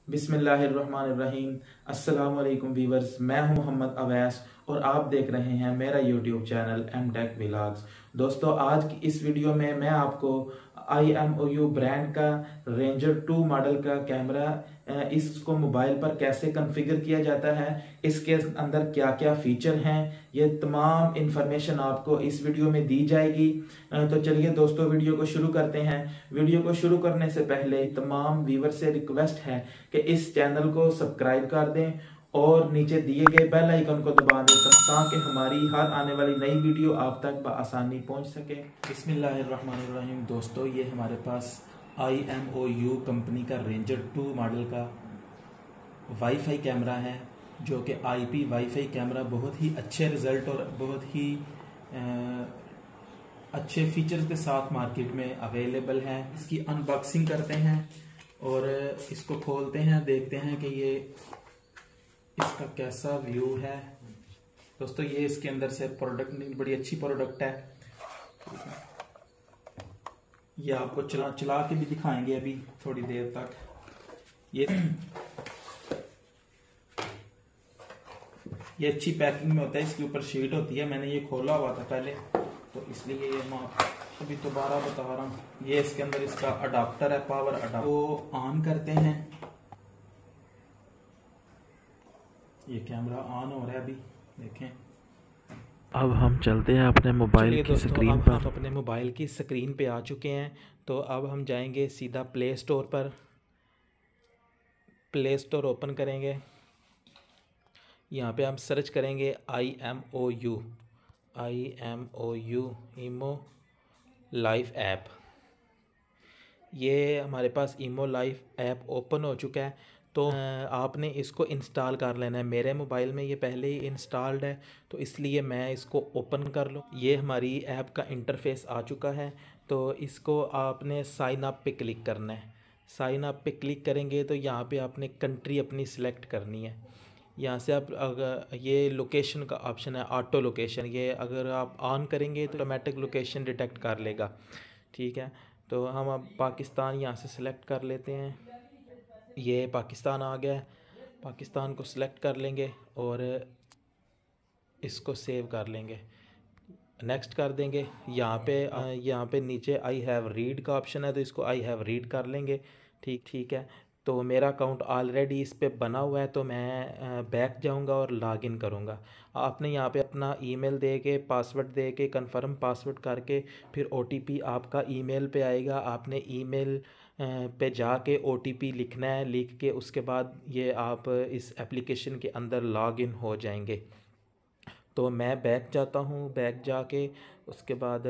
बिस्मिल्लाहिर्रहमानिर्रहीम। अस्सलाम वालेकुम वीवर्स, मैं हूं मोहम्मद अवैस और आप देख रहे हैं मेरा YouTube channel M tech vlogs. दोस्तों, आज की इस वीडियो में मैं आपको IMOU ब्रांड का रेंजर 2 मॉडल का कैमरा इसको मोबाइल पर कैसे कॉन्फ़िगर किया जाता है, इसके अंदर क्या क्या फीचर हैं, ये तमाम इंफॉर्मेशन आपको इस वीडियो में दी जाएगी। तो चलिए दोस्तों, वीडियो को शुरू करते हैं। वीडियो को शुरू करने से पहले तमाम व्यूवर से रिक्वेस्ट है कि इस चैनल को सब्सक्राइब कर दें और नीचे दिए गए बेल आइकन को दबा दें ताकि हमारी हर आने वाली नई वीडियो आप तक बआसानी पहुंच सके। बिस्मिल्लाहिर्रहमानिर्रहीम। दोस्तों, ये हमारे पास IMOU कंपनी का रेंजर 2 मॉडल का वाईफाई कैमरा है, जो कि IP वाईफाई कैमरा बहुत ही अच्छे रिजल्ट और बहुत ही अच्छे फीचर्स के साथ मार्केट में अवेलेबल है। इसकी अनबॉक्सिंग करते हैं और इसको खोलते हैं, देखते हैं कि ये इसका कैसा व्यू है। दोस्तों, ये इसके अंदर से प्रोडक्ट बड़ी अच्छी प्रोडक्ट है। ये आपको चला के भी दिखाएंगे अभी थोड़ी देर तक। ये अच्छी पैकिंग में होता है, इसके ऊपर शीट होती है। मैंने ये खोला हुआ था पहले, तो इसलिए ये मैं अभी दोबारा बता रहा हूँ। ये इसके अंदर इसका अडाप्टर है, पावर अडाप्टर। तो ऑन करते हैं, ये कैमरा ऑन हो रहा है अभी, देखें। अब हम चलते हैं अपने मोबाइल की स्क्रीन पर। हम अपने मोबाइल की स्क्रीन पे आ चुके हैं। तो अब हम जाएंगे सीधा प्ले स्टोर पर। प्ले स्टोर ओपन करेंगे, यहाँ पे हम सर्च करेंगे IMOU ईमो लाइफ ऐप। ये हमारे पास ईमो लाइफ ऐप ओपन हो चुका है। तो आपने इसको इंस्टॉल कर लेना है। मेरे मोबाइल में ये पहले ही इंस्टॉल्ड है, तो इसलिए मैं इसको ओपन कर लूँ। ये हमारी ऐप का इंटरफेस आ चुका है। तो इसको आपने साइन अप पे क्लिक करना है। साइन अप पे क्लिक करेंगे तो यहाँ पे आपने कंट्री अपनी सिलेक्ट करनी है। यहाँ से आप अगर ये लोकेशन का ऑप्शन है, ऑटो लोकेशन, ये अगर आप ऑन करेंगे तो ऑटोमेटिक लोकेशन डिटेक्ट कर लेगा। ठीक है, तो हम अब पाकिस्तान यहाँ से सिलेक्ट कर लेते हैं। ये पाकिस्तान आ गया है। पाकिस्तान को सिलेक्ट कर लेंगे और इसको सेव कर लेंगे, नेक्स्ट कर देंगे। यहाँ पे नीचे आई हैव रीड का ऑप्शन है, तो इसको आई हैव रीड कर लेंगे। ठीक है। तो मेरा अकाउंट ऑलरेडी इस पे बना हुआ है, तो मैं बैक जाऊंगा और लॉगिन करूंगा। आपने यहाँ पे अपना ईमेल दे के, पासवर्ड दे के, कन्फर्म पासवर्ड करके, फिर OTP आपका ईमेल पे आएगा। आपने ईमेल पे जाके OTP लिखना है। लिख के उसके बाद ये आप इस एप्लीकेशन के अंदर लॉगिन हो जाएंगे। तो मैं बैक जाता हूँ। बैक जाके उसके बाद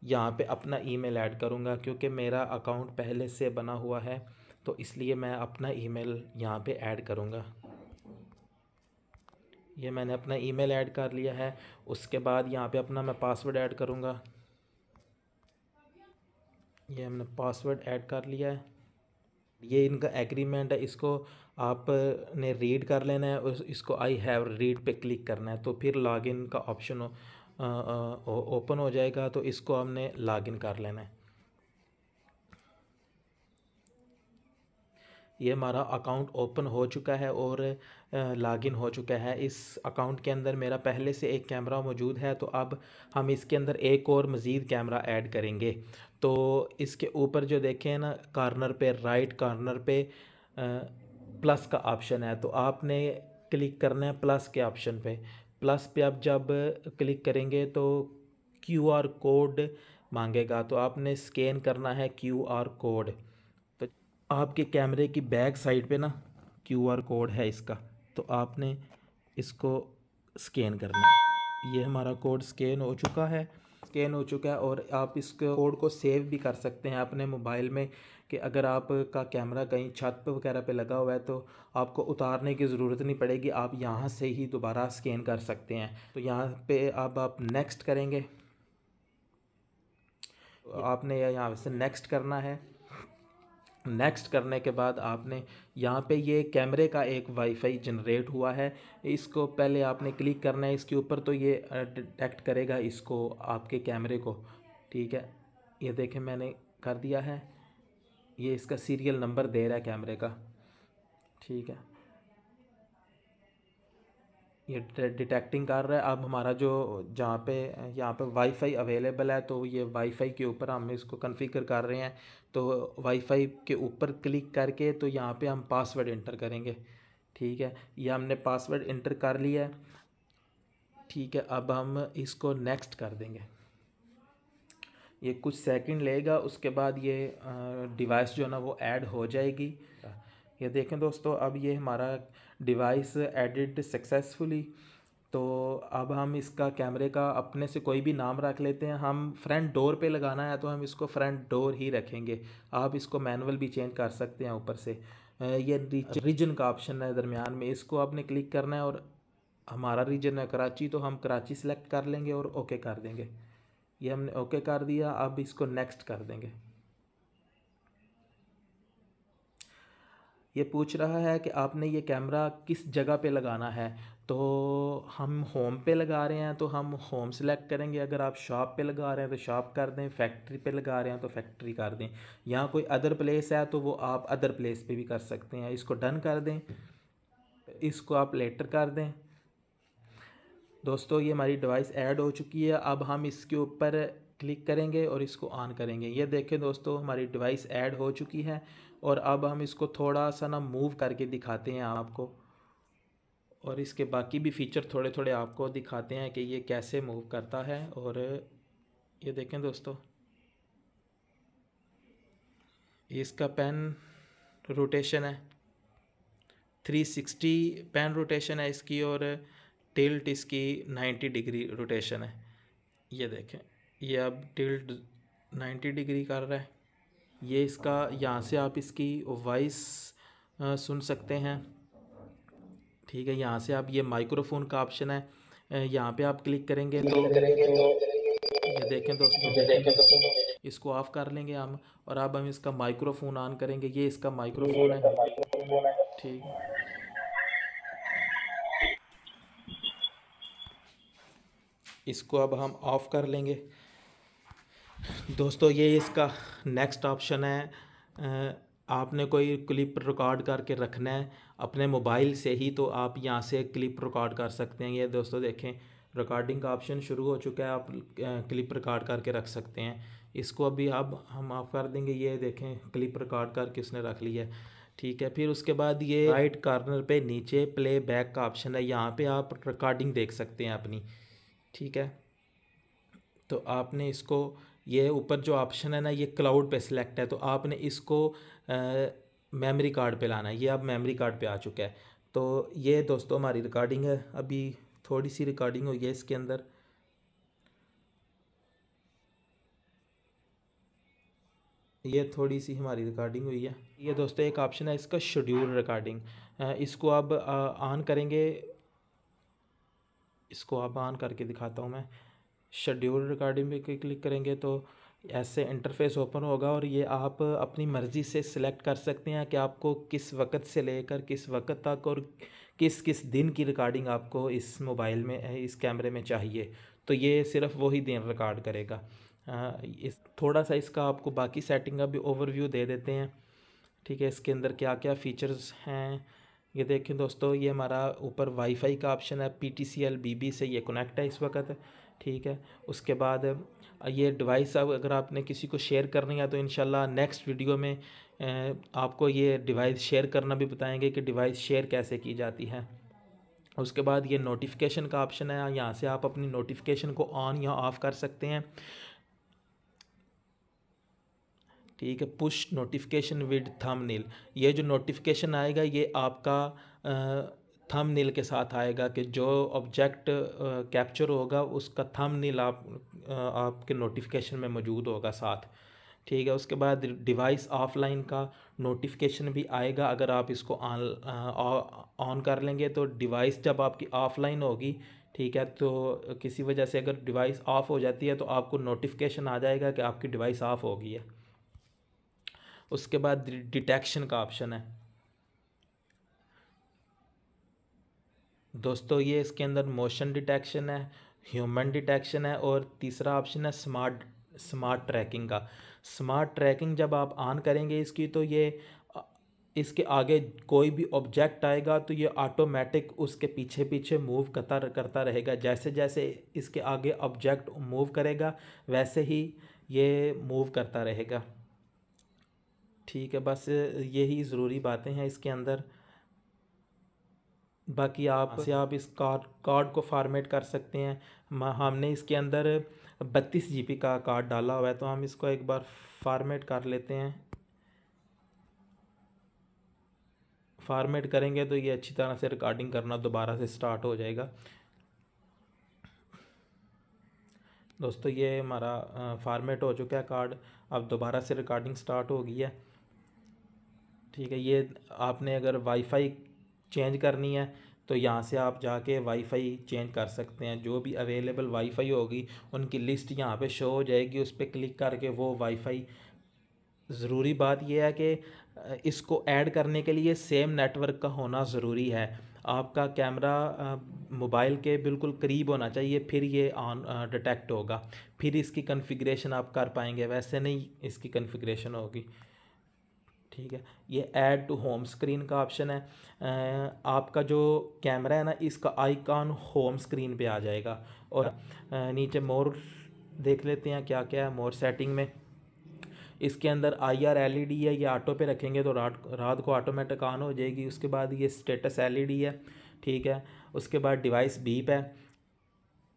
यहाँ पे अपना ईमेल ऐड करूँगा, क्योंकि मेरा अकाउंट पहले से बना हुआ है, तो इसलिए मैं अपना ईमेल यहाँ पे ऐड करूँगा। ये मैंने अपना ईमेल ऐड कर लिया है। उसके बाद यहाँ पे अपना मैं पासवर्ड ऐड करूँगा। ये हमने पासवर्ड ऐड कर लिया है। ये इनका एग्रीमेंट है, इसको आपने रीड कर लेना है और इसको आई हैव रीड पे क्लिक करना है। तो फिर लॉगिन का ऑप्शन ओपन हो जाएगा, तो इसको हमने लॉगिन कर लेना है। ये हमारा अकाउंट ओपन हो चुका है और लॉगिन हो चुका है। इस अकाउंट के अंदर मेरा पहले से एक कैमरा मौजूद है, तो अब हम इसके अंदर एक और मज़ीद कैमरा ऐड करेंगे। तो इसके ऊपर जो देखें ना, कॉर्नर पे, राइट कॉर्नर पे प्लस का ऑप्शन है, तो आपने क्लिक करना है प्लस के ऑप्शन पे। प्लस पे आप जब क्लिक करेंगे तो QR कोड मांगेगा, तो आपने स्कैन करना है QR कोड। तो आपके कैमरे की बैक साइड पे ना QR कोड है इसका, तो आपने इसको स्कैन करना है। ये हमारा कोड स्कैन हो चुका है और आप इस कोड को सेव भी कर सकते हैं अपने मोबाइल में, कि अगर आपका कैमरा कहीं छत पे वगैरह पे लगा हुआ है तो आपको उतारने की ज़रूरत नहीं पड़ेगी, आप यहाँ से ही दोबारा स्कैन कर सकते हैं। तो यहाँ पे अब आप नेक्स्ट करेंगे, आपने यहाँ से नेक्स्ट करना है। नेक्स्ट करने के बाद आपने यहाँ पे ये कैमरे का एक वाईफाई जनरेट हुआ है, इसको पहले आपने क्लिक करना है इसके ऊपर, तो ये डिटेक्ट करेगा इसको, आपके कैमरे को। ठीक है, ये देखें मैंने कर दिया है। ये इसका सीरियल नंबर दे रहा है कैमरे का। ठीक है, ये डिटेक्टिंग कर रहा है। अब हमारा जो जहाँ पे यहाँ पे वाईफाई अवेलेबल है, तो ये वाईफाई के ऊपर हम इसको कॉन्फ़िगर कर रहे हैं। तो वाईफाई के ऊपर क्लिक करके तो यहाँ पे हम पासवर्ड इंटर करेंगे। ठीक है, ये हमने पासवर्ड इंटर कर लिया है। ठीक है, अब हम इसको नेक्स्ट कर देंगे। ये कुछ सेकंड लेगा, उसके बाद ये डिवाइस जो है ना वो ऐड हो जाएगी। ये देखें दोस्तों, अब ये हमारा डिवाइस एडिड सक्सेसफुली। तो अब हम इसका कैमरे का अपने से कोई भी नाम रख लेते हैं। हम फ्रंट डोर पे लगाना है तो हम इसको फ्रंट डोर ही रखेंगे। आप इसको मैनुअल भी चेंज कर सकते हैं ऊपर से। ये रीजन का ऑप्शन है दरमियान में, इसको आपने क्लिक करना है और हमारा रीजन है कराची, तो हम कराची सेलेक्ट कर लेंगे और ओके कर देंगे। ये हमने ओके कर दिया, अब इसको नेक्स्ट कर देंगे। ये पूछ रहा है कि आपने ये कैमरा किस जगह पे लगाना है। तो हम होम पे लगा रहे हैं तो हम होम सेलेक्ट करेंगे। अगर आप शॉप पे लगा रहे हैं तो शॉप कर दें, फैक्ट्री पे लगा रहे हैं तो फैक्ट्री कर दें। यहाँ कोई अदर प्लेस है तो वो आप अदर प्लेस पे भी कर सकते हैं। इसको डन कर दें, इसको आप लेटर कर दें। दोस्तों, ये हमारी डिवाइस ऐड हो चुकी है। अब हम इसके ऊपर क्लिक करेंगे और इसको ऑन करेंगे। ये देखें दोस्तों, हमारी डिवाइस ऐड हो चुकी है। और अब हम इसको थोड़ा सा ना मूव करके दिखाते हैं आपको, और इसके बाकी भी फीचर थोड़े थोड़े आपको दिखाते हैं कि ये कैसे मूव करता है। और ये देखें दोस्तों, इसका पेन रोटेशन है 360 पेन रोटेशन है इसकी, और टिल्ट इसकी 90 डिग्री रोटेशन है। ये देखें, ये अब टिल्ट 90 डिग्री कर रहा है। ये इसका यहाँ से आप इसकी वॉइस सुन सकते हैं। ठीक है, यहाँ से आप ये माइक्रोफोन का ऑप्शन है, यहाँ पे आप क्लिक करेंगे तो ये देखें दोस्तों, इसको ऑफ कर लेंगे हम। और अब हम इसका माइक्रोफोन ऑन करेंगे। ये इसका माइक्रोफोन है। ठीक है, इसको अब हम ऑफ़ कर लेंगे। दोस्तों, ये इसका नेक्स्ट ऑप्शन है। आपने कोई क्लिप रिकॉर्ड करके रखना है अपने मोबाइल से ही, तो आप यहाँ से क्लिप रिकॉर्ड कर सकते हैं। ये दोस्तों देखें, रिकॉर्डिंग का ऑप्शन शुरू हो चुका है। आप क्लिप रिकॉर्ड करके रख सकते हैं। इसको अभी अब हम ऑफ कर देंगे। ये देखें, क्लिप रिकॉर्ड करके उसने रख लिया है। ठीक है, फिर उसके बाद ये राइट कॉर्नर पे नीचे प्ले बैक का ऑप्शन है, यहाँ पे आप रिकॉर्डिंग देख सकते हैं अपनी। ठीक है, तो आपने इसको, ये ऊपर जो ऑप्शन है ना, ये क्लाउड पे सिलेक्ट है, तो आपने इसको मेमोरी कार्ड पे लाना है। ये अब मेमोरी कार्ड पे आ चुका है। तो ये दोस्तों हमारी रिकॉर्डिंग है। अभी थोड़ी सी रिकॉर्डिंग हुई है इसके अंदर। ये थोड़ी सी हमारी रिकॉर्डिंग हुई है। ये दोस्तों एक ऑप्शन है इसका शेड्यूल रिकॉर्डिंग, इसको अब ऑन करेंगे। इसको अब ऑन करके दिखाता हूँ मैं। शेड्यूल रिकॉर्डिंग पे क्लिक करेंगे तो ऐसे इंटरफेस ओपन होगा, और ये आप अपनी मर्ज़ी से सिलेक्ट कर सकते हैं कि आपको किस वक्त से लेकर किस वक्त तक और किस किस दिन की रिकॉर्डिंग आपको इस मोबाइल में, इस कैमरे में चाहिए। तो ये सिर्फ वही दिन रिकॉर्ड करेगा। इस थोड़ा सा इसका आपको बाकी सेटिंग का भी ओवरव्यू दे देते हैं। ठीक है, इसके अंदर क्या क्या फ़ीचर्स हैं ये देखें दोस्तों। ये हमारा ऊपर वाईफाई का ऑप्शन है, PTCL BB से ये कनेक्ट है इस वक्त। ठीक है, उसके बाद ये डिवाइस अब अगर आपने किसी को शेयर करनी है तो इंशाल्लाह नेक्स्ट वीडियो में आपको ये डिवाइस शेयर करना भी बताएंगे कि डिवाइस शेयर कैसे की जाती है। उसके बाद ये नोटिफिकेशन का ऑप्शन है, यहाँ से आप अपनी नोटिफिकेशन को ऑन या ऑफ़ कर सकते हैं। ठीक है, पुश नोटिफिकेशन विद थंबनेल, ये जो नोटिफिकेशन आएगा ये आपका थंबनेल के साथ आएगा कि जो ऑब्जेक्ट कैप्चर होगा उसका थंबनेल आपके नोटिफिकेशन में मौजूद होगा साथ। ठीक है, उसके बाद डिवाइस ऑफलाइन का नोटिफिकेशन भी आएगा। अगर आप इसको ऑन कर लेंगे तो डिवाइस जब आपकी ऑफलाइन होगी, ठीक है, तो किसी वजह से अगर डिवाइस ऑफ़ हो जाती है तो आपको नोटिफिकेशन आ जाएगा कि आपकी डिवाइस ऑफ़ हो गई है। उसके बाद डिटेक्शन का ऑप्शन है दोस्तों। ये इसके अंदर मोशन डिटेक्शन है, ह्यूमन डिटेक्शन है, और तीसरा ऑप्शन है स्मार्ट ट्रैकिंग का। स्मार्ट ट्रैकिंग जब आप ऑन करेंगे इसकी, तो ये इसके आगे कोई भी ऑब्जेक्ट आएगा तो ये ऑटोमेटिक उसके पीछे पीछे मूव करता करता रहेगा। जैसे जैसे इसके आगे ऑब्जेक्ट मूव करेगा वैसे ही ये मूव करता रहेगा। ठीक है, बस यही ज़रूरी बातें हैं इसके अंदर। बाकी आप इस कार्ड को फॉर्मेट कर सकते हैं। हमने इसके अंदर 32 GB का कार्ड डाला हुआ है, तो हम इसको एक बार फॉर्मेट कर लेते हैं। फॉर्मेट करेंगे तो ये अच्छी तरह से रिकॉर्डिंग करना दोबारा से स्टार्ट हो जाएगा। दोस्तों ये हमारा फॉर्मेट हो चुका है कार्ड, अब दोबारा से रिकॉर्डिंग स्टार्ट हो गई है। ठीक है, ये आपने अगर वाईफाई चेंज करनी है तो यहाँ से आप जाके वाईफाई चेंज कर सकते हैं। जो भी अवेलेबल वाईफाई होगी उनकी लिस्ट यहाँ पे शो हो जाएगी, उस पर क्लिक करके वो वाईफाई। ज़रूरी बात यह है कि इसको ऐड करने के लिए सेम नेटवर्क का होना ज़रूरी है। आपका कैमरा मोबाइल के बिल्कुल करीब होना चाहिए, फिर ये ऑन डिटेक्ट होगा, फिर इसकी कॉन्फ़िगरेशन आप कर पाएंगे, वैसे नहीं इसकी कॉन्फ़िगरेशन होगी। ठीक है, ये ऐड टू होम स्क्रीन का ऑप्शन है। आपका जो कैमरा है ना, इसका आइकॉन होम स्क्रीन पे आ जाएगा। और नीचे मोर देख लेते हैं क्या क्या है मोर सेटिंग में। इसके अंदर IR LED है, ये ऑटो पे रखेंगे तो रात को ऑटोमेटिक ऑन हो जाएगी। उसके बाद ये स्टेटस LED है, ठीक है। उसके बाद डिवाइस बीप है,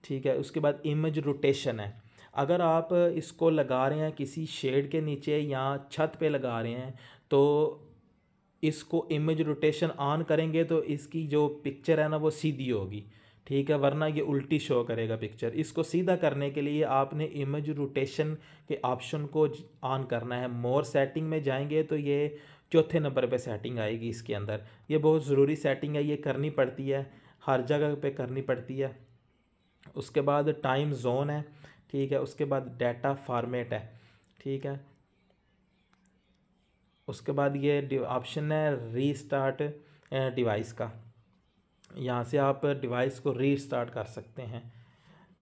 ठीक है। उसके बाद इमेज रोटेशन है। अगर आप इसको लगा रहे हैं किसी शेड के नीचे या छत पे लगा रहे हैं तो इसको इमेज रोटेशन ऑन करेंगे तो इसकी जो पिक्चर है ना वो सीधी होगी, ठीक है, वरना ये उल्टी शो करेगा पिक्चर। इसको सीधा करने के लिए आपने इमेज रोटेशन के ऑप्शन को ऑन करना है। मोर सेटिंग में जाएंगे तो ये चौथे नंबर पे सेटिंग आएगी इसके अंदर। ये बहुत ज़रूरी सेटिंग है, ये करनी पड़ती है, हर जगह पे करनी पड़ती है। उसके बाद टाइम जोन है, ठीक है। उसके बाद डाटा फॉर्मेट है, ठीक है। उसके बाद ये ऑप्शन है रीस्टार्ट डिवाइस का, यहाँ से आप डिवाइस को रीस्टार्ट कर सकते हैं।